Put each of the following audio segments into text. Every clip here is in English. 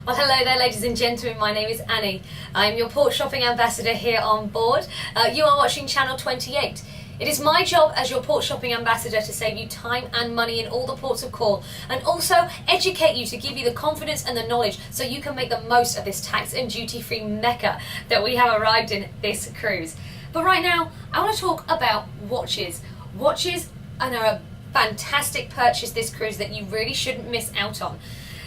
Well, hello there, ladies and gentlemen. My name is Annie. I'm your port shopping ambassador here on board. You are watching Channel 28. It is my job as your port shopping ambassador to save you time and money in all the ports of call, and also educate you to give you the confidence and the knowledge so you can make the most of this tax and duty-free mecca that we have arrived in this cruise. But right now, I want to talk about watches. Watches are a fantastic purchase this cruise that you really shouldn't miss out on.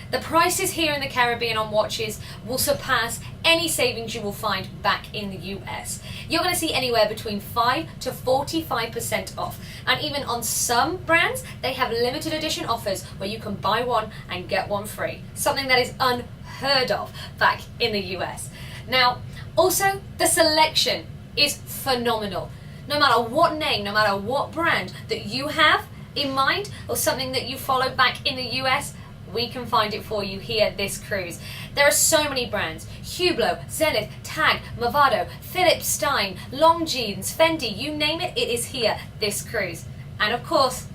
The prices here in the Caribbean on watches will surpass any savings you will find back in the US. You're going to see anywhere between 5 to 45% off. And even on some brands, they have limited edition offers where you can buy one and get one free. Something that is unheard of back in the US. Now, also, the selection is phenomenal. No matter what name, no matter what brand that you have in mind or something that you follow back in the US, we can find it for you here this cruise. There are so many brands: Hublot, Zenith, Tag, Movado, Philips Stein, Longines, Fendi, you name it, it is here this cruise. And of course,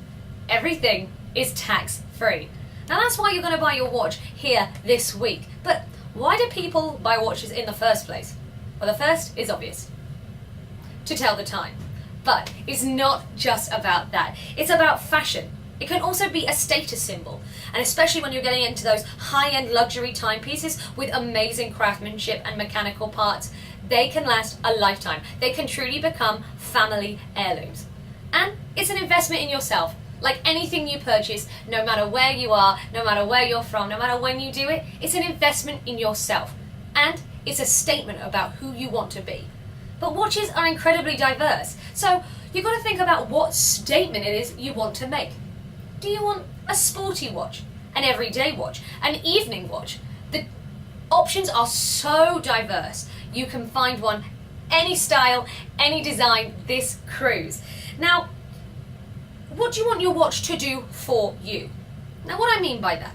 everything is tax free. Now that's why you're going to buy your watch here this week. But why do people buy watches in the first place? Well, the first is obvious: to tell the time. But it's not just about that. It's about fashion. It can also be a status symbol, and especially when you're getting into those high-end luxury timepieces with amazing craftsmanship and mechanical parts, they can last a lifetime. They can truly become family heirlooms. And it's an investment in yourself. Like anything you purchase, no matter where you are, no matter where you're from, no matter when you do it, it's an investment in yourself. And it's a statement about who you want to be. But watches are incredibly diverse, so you've got to think about what statement it is you want to make. Do you want a sporty watch, an everyday watch, an evening watch? The options are so diverse. You can find one any style, any design this cruise. Now, what do you want your watch to do for you? Now, what I mean by that,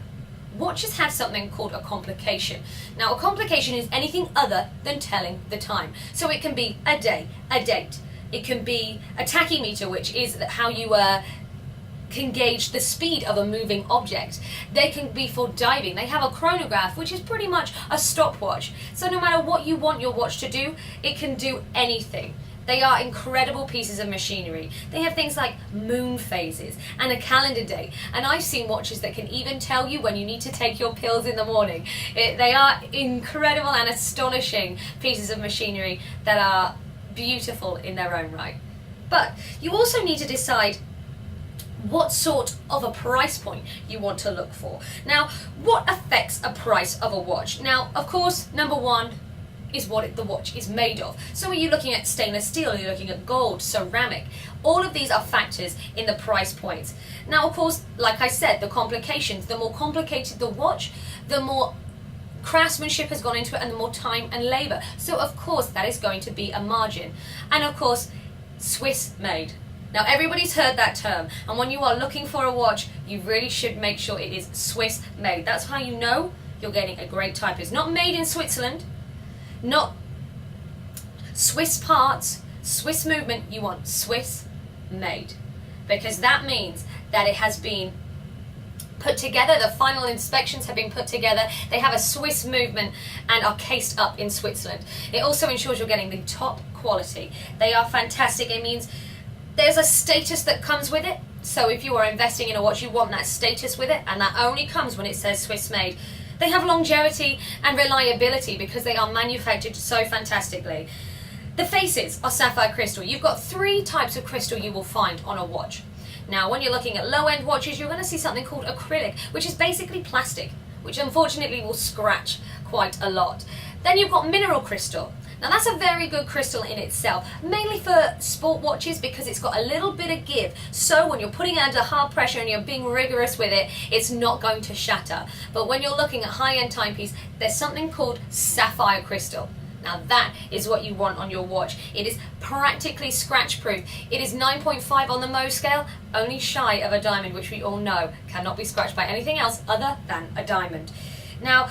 watches have something called a complication. Now, a complication is anything other than telling the time. So it can be a day, a date. It can be a tachymeter, which is how you can gauge the speed of a moving object. They can be for diving. They have a chronograph, which is pretty much a stopwatch. So no matter what you want your watch to do, it can do anything. They are incredible pieces of machinery. They have things like moon phases and a calendar day. And I've seen watches that can even tell you when you need to take your pills in the morning. They are incredible and astonishing pieces of machinery that are beautiful in their own right. But you also need to decide what sort of a price point you want to look for. Now, what affects a price of a watch? Now, of course, number one is what the watch is made of. So are you looking at stainless steel? Are you looking at gold, ceramic? All of these are factors in the price points. Now, of course, like I said, the complications, the more complicated the watch, the more craftsmanship has gone into it and the more time and labor. So of course, that is going to be a margin. And of course, Swiss made. Now, everybody's heard that term, and when you are looking for a watch, you really should make sure it is Swiss made. That's how you know you're getting a great type. It's not made in Switzerland, not Swiss parts, Swiss movement. You want Swiss made, because that means that it has been put together, the final inspections have been put together, they have a Swiss movement and are cased up in Switzerland. It also ensures you're getting the top quality. They are fantastic. It means there's a status that comes with it. So if you are investing in a watch, you want that status with it, and that only comes when it says Swiss made. They have longevity and reliability because they are manufactured so fantastically. The faces are sapphire crystal. You've got 3 types of crystal you will find on a watch. Now, when you're looking at low-end watches, you're going to see something called acrylic, which is basically plastic, which unfortunately will scratch quite a lot. Then you've got mineral crystal. Now that's a very good crystal in itself, mainly for sport watches because it's got a little bit of give. So when you're putting it under hard pressure and you're being rigorous with it, it's not going to shatter. But when you're looking at high-end timepiece, there's something called sapphire crystal. Now that is what you want on your watch. It is practically scratch-proof. It is 9.5 on the Mohs scale, only shy of a diamond, which we all know cannot be scratched by anything else other than a diamond. Now,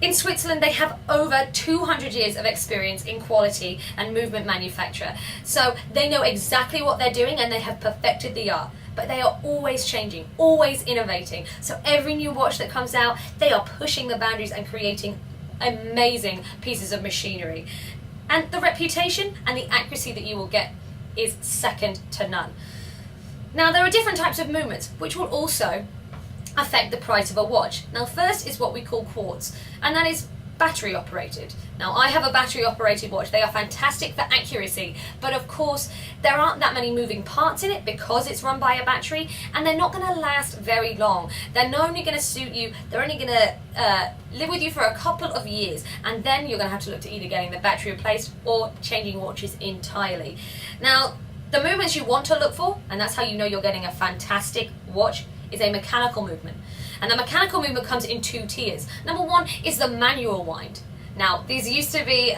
In Switzerland, they have over 200 years of experience in quality and movement manufacture. So they know exactly what they're doing and they have perfected the art. But they are always changing, always innovating. So every new watch that comes out, they are pushing the boundaries and creating amazing pieces of machinery. And the reputation and the accuracy that you will get is second to none. Now, there are different types of movements which will also affect the price of a watch. Now, first is what we call quartz, and that is battery operated. Now, I have a battery operated watch. They are fantastic for accuracy, but of course there aren't that many moving parts in it because it's run by a battery, and they're not going to last very long. They're not only going to suit you, they're only going to live with you for a couple of years, and then you're going to have to look to either getting the battery replaced or changing watches entirely. Now, the movements you want to look for, and that's how you know you're getting a fantastic watch, is a mechanical movement. And the mechanical movement comes in two tiers. Number one is the manual wind. Now, these used to be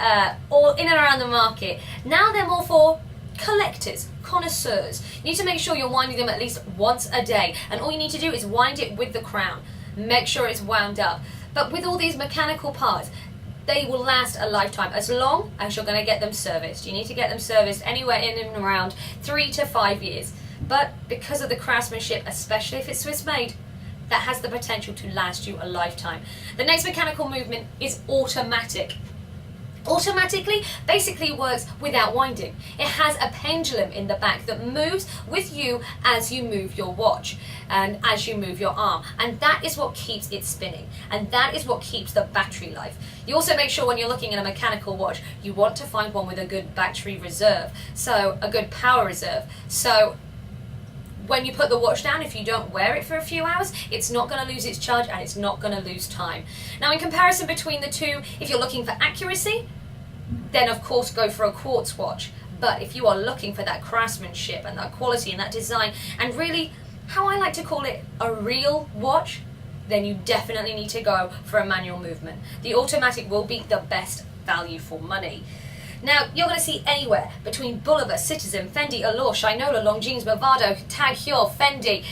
all in and around the market. Now they're more for collectors, connoisseurs. You need to make sure you're winding them at least once a day. And all you need to do is wind it with the crown. Make sure it's wound up. But with all these mechanical parts, they will last a lifetime as long as you're going to get them serviced. You need to get them serviced anywhere in and around 3 to 5 years. But because of the craftsmanship, especially if it's Swiss made, that has the potential to last you a lifetime. The next mechanical movement is automatic. Automatically basically works without winding. It has a pendulum in the back that moves with you as you move your watch and as you move your arm, and that is what keeps it spinning, and that is what keeps the battery life. You also make sure when you're looking at a mechanical watch, you want to find one with a good battery reserve, so a good power reserve. So when you put the watch down, if you don't wear it for a few hours, it's not going to lose its charge and it's not going to lose time. Now, in comparison between the two, if you're looking for accuracy, then of course go for a quartz watch. But if you are looking for that craftsmanship and that quality and that design, and really, how I like to call it, a real watch, then you definitely need to go for a manual movement. The automatic will be the best value for money. Now, you're going to see anywhere between Bulova, Citizen, Fendi, Allure, Shinola, Longines, Movado, Tag Heuer, Fendi,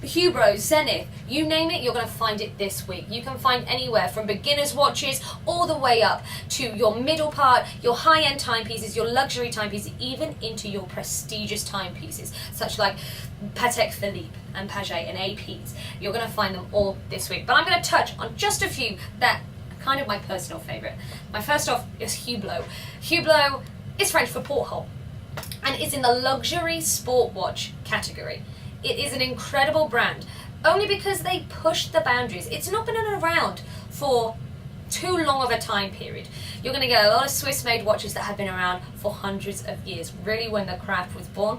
Hublot, Zenith, you name it, you're going to find it this week. You can find anywhere from beginner's watches all the way up to your middle part, your high-end timepieces, your luxury timepieces, even into your prestigious timepieces, such like Patek Philippe and Paget and APs. You're going to find them all this week. But I'm going to touch on just a few that kind of my personal favourite. My first off is Hublot. Hublot is French for porthole, and it's in the luxury sport watch category. It is an incredible brand, only because they pushed the boundaries. It's not been around for too long of a time period. You're going to get a lot of Swiss-made watches that have been around for hundreds of years, really when the craft was born.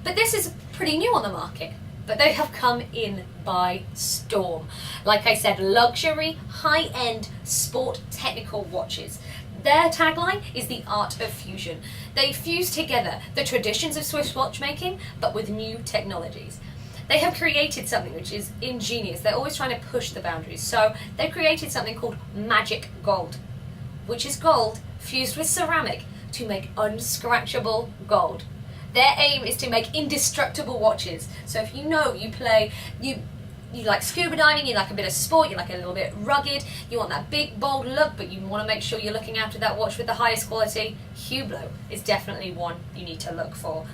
But this is pretty new on the market. But they have come in by storm. Like I said, luxury, high-end, sport, technical watches. Their tagline is the art of fusion. They fuse together the traditions of Swiss watchmaking, but with new technologies. They have created something which is ingenious. They're always trying to push the boundaries. So they've created something called magic gold, which is gold fused with ceramic to make unscratchable gold. Their aim is to make indestructible watches. So if you know you play, you like scuba diving, you like a bit of sport, you like a little bit rugged, you want that big bold look, but you want to make sure you're looking after that watch with the highest quality, Hublot is definitely one you need to look for.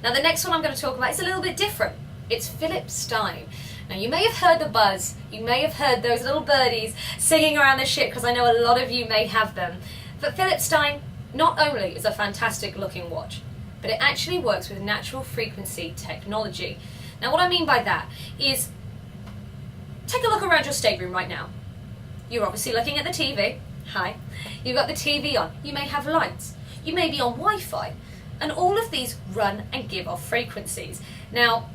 Now the next one I'm going to talk about is a little bit different. It's Philipp Stein. Now you may have heard the buzz, you may have heard those little birdies singing around the ship, because I know a lot of you may have them. But Philipp Stein not only is a fantastic looking watch, but it actually works with natural frequency technology. Now what I mean by that is, take a look around your stateroom right now. You're obviously looking at the TV. Hi. You've got the TV on. You may have lights. You may be on Wi-Fi. And all of these run and give off frequencies. Now,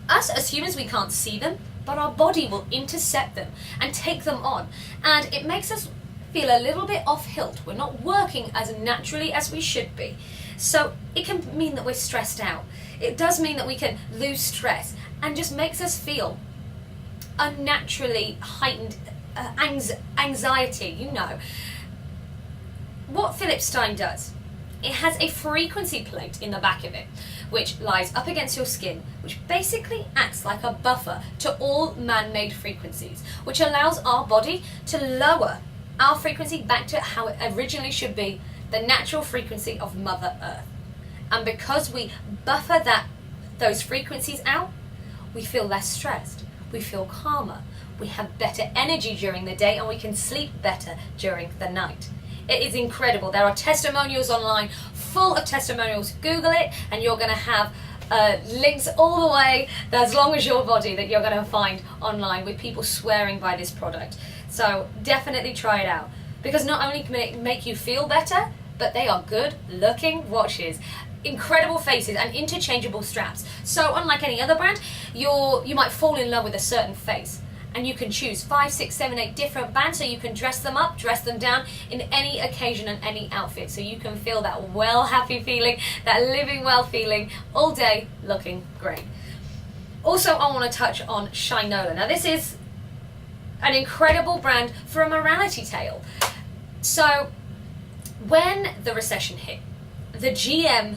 us as humans, we can't see them, but our body will intercept them and take them on. And it makes us feel a little bit off hilt. We're not working as naturally as we should be. So it can mean that we're stressed out. It does mean that we can lose stress, and just makes us feel unnaturally heightened anxiety, you know. What Philipp Stein does it has a frequency plate in the back of it, which lies up against your skin, which basically acts like a buffer to all man-made frequencies, which allows our body to lower our frequency back to how it originally should be, the natural frequency of Mother Earth. And because we buffer those frequencies out, we feel less stressed, we feel calmer, we have better energy during the day, and we can sleep better during the night. It is incredible. There are testimonials online, full of testimonials. Google it and you're going to have links all the way, as long as your body, that you're going to find online with people swearing by this product. So definitely try it out, because not only can it make you feel better, but they are good looking watches. Incredible faces and interchangeable straps. So unlike any other brand, you might fall in love with a certain face, and you can choose 5, 6, 7, 8 different bands, so you can dress them up, dress them down in any occasion and any outfit, so you can feel that well happy feeling, that living well feeling all day, looking great. Also, I want to touch on Shinola. Now this is an incredible brand for a morality tale. So when the recession hit, the GM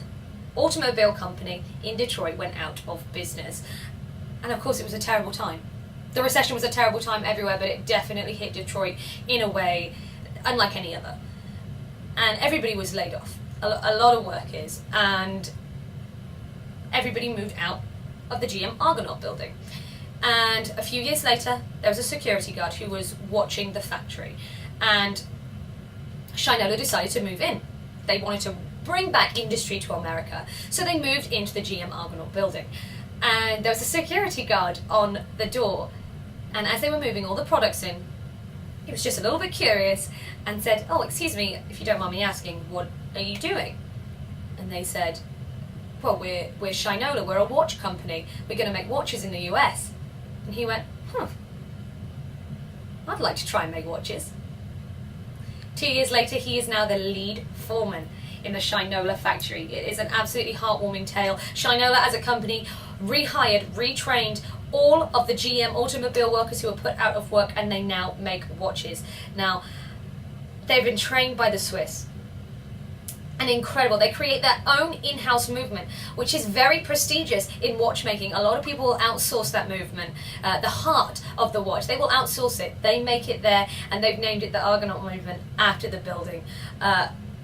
automobile company in Detroit went out of business, and of course it was a terrible time. The recession was a terrible time everywhere, but it definitely hit Detroit in a way unlike any other. And everybody was laid off, a lot of workers, and everybody moved out of the GM Argonaut building. And a few years later, there was a security guard who was watching the factory, and Shinola decided to move in. They wanted to bring back industry to America, so they moved into the GM Argonaut building. And there was a security guard on the door, and as they were moving all the products in, he was just a little bit curious and said, "Oh, excuse me, if you don't mind me asking, what are you doing?" And they said, "Well, we're Shinola, we're a watch company, we're going to make watches in the US." And he went, I'd like to try and make watches. 2 years later, he is now the lead foreman in the Shinola factory. It is an absolutely heartwarming tale. Shinola as a company rehired, retrained all of the GM automobile workers who were put out of work, and they now make watches. Now, they've been trained by the Swiss. And incredible. They create their own in-house movement, which is very prestigious in watchmaking. A lot of people will outsource that movement. The heart of the watch, they will outsource it. They make it there, and they've named it the Argonaut movement after the building.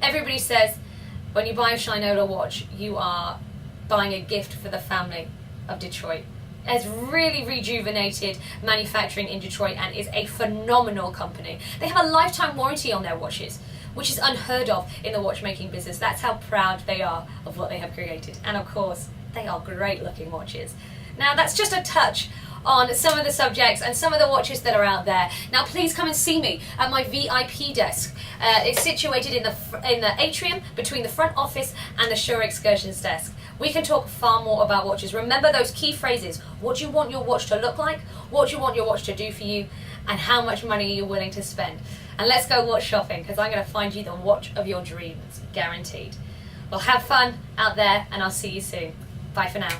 Everybody says when you buy a Shinola watch, you are buying a gift for the family of Detroit. It's really rejuvenated manufacturing in Detroit and is a phenomenal company. They have a lifetime warranty on their watches, which is unheard of in the watchmaking business. That's how proud they are of what they have created. And of course, they are great looking watches. Now that's just a touch on some of the subjects and some of the watches that are out there. Now please come and see me at my VIP desk. It's situated in the atrium between the front office and the Sure Excursions desk. We can talk far more about watches. Remember those key phrases: what do you want your watch to look like, what do you want your watch to do for you, and how much money are you willing to spend. And let's go watch shopping, because I'm going to find you the watch of your dreams, guaranteed. Well, have fun out there, and I'll see you soon. Bye for now.